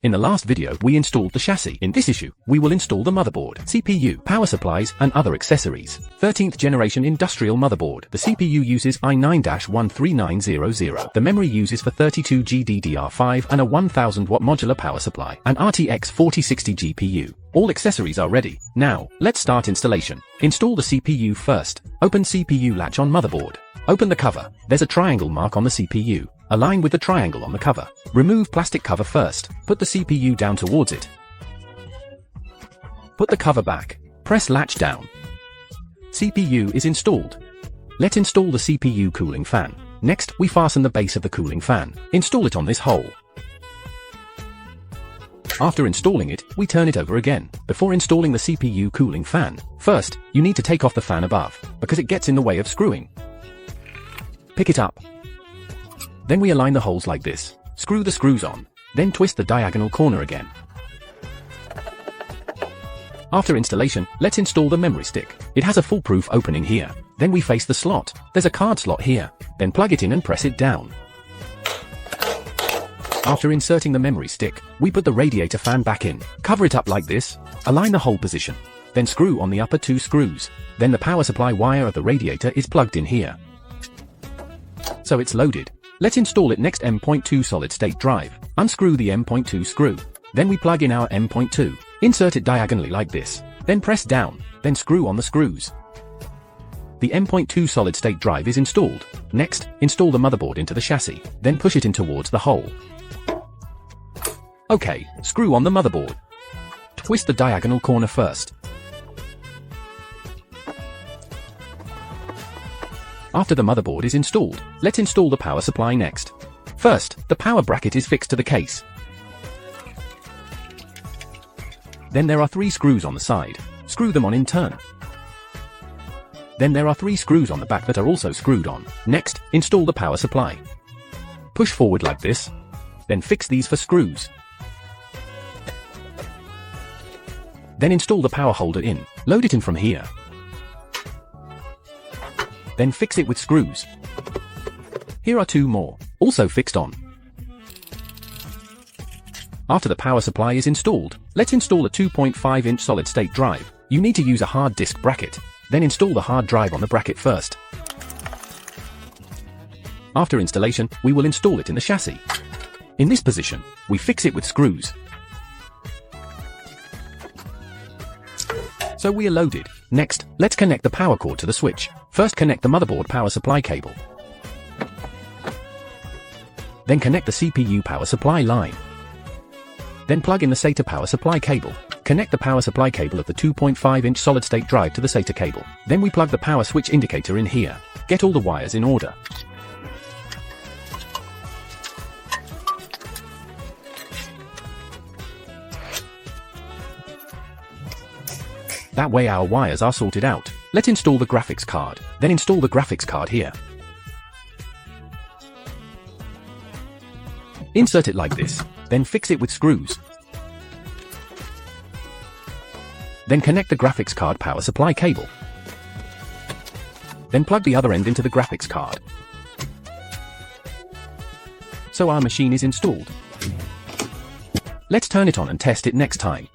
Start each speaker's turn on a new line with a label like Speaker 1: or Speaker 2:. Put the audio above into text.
Speaker 1: In the last video, we installed the chassis. In this issue, we will install the motherboard, CPU, power supplies, and other accessories. 13th generation industrial motherboard. The CPU uses i9-13900. The memory uses for 32GB DDR5 and a 1000 watt modular power supply. An RTX 4060 GPU. All accessories are ready. Now, let's start installation. Install the CPU first. Open CPU latch on motherboard. Open the cover. There's a triangle mark on the CPU. Align with the triangle on the cover. Remove plastic cover first. Put the CPU down towards it. Put the cover back. Press latch down. CPU is installed. Let's install the CPU cooling fan. Next, we fasten the base of the cooling fan. Install it on this hole. After installing it, we turn it over again. Before installing the CPU cooling fan, first, you need to take off the fan above, because it gets in the way of screwing. Pick it up. Then we align the holes like this. Screw the screws on. Then twist the diagonal corner again. After installation, let's install the memory stick. It has a foolproof opening here. Then we face the slot. There's a card slot here. Then plug it in and press it down. After inserting the memory stick, we put the radiator fan back in. Cover it up like this. Align the hole position. Then screw on the upper two screws. Then the power supply wire of the radiator is plugged in here. So it's loaded. Let's install it next. M.2 solid state drive. Unscrew the M.2 screw. Then we plug in our M.2. Insert it diagonally like this. Then press down. Then screw on the screws. The M.2 solid state drive is installed. Next, install the motherboard into the chassis. Then push it in towards the hole. Okay, screw on the motherboard. Twist the diagonal corner first. After the motherboard is installed, let's install the power supply next. First, the power bracket is fixed to the case. Then there are 3 screws on the side. Screw them on in turn. Then there are 3 screws on the back that are also screwed on. Next, install the power supply. Push forward like this. Then fix these for screws. Then install the power holder in. Load it in from here. Then fix it with screws. Here are 2 more, also fixed on. After the power supply is installed, let's install a 2.5-inch solid-state drive. You need to use a hard disk bracket. Then install the hard drive on the bracket first. After installation, we will install it in the chassis. In this position, we fix it with screws. So we are loaded. Next, let's connect the power cord to the switch. First, connect the motherboard power supply cable. Then connect the CPU power supply line. Then plug in the SATA power supply cable. Connect the power supply cable of the 2.5-inch solid-state drive to the SATA cable. Then we plug the power switch indicator in here. Get all the wires in order. That way our wires are sorted out. Let's install the graphics card. Then install the graphics card here. Insert it like this. Then fix it with screws. Then connect the graphics card power supply cable. Then plug the other end into the graphics card. So our machine is installed. Let's turn it on and test it next time.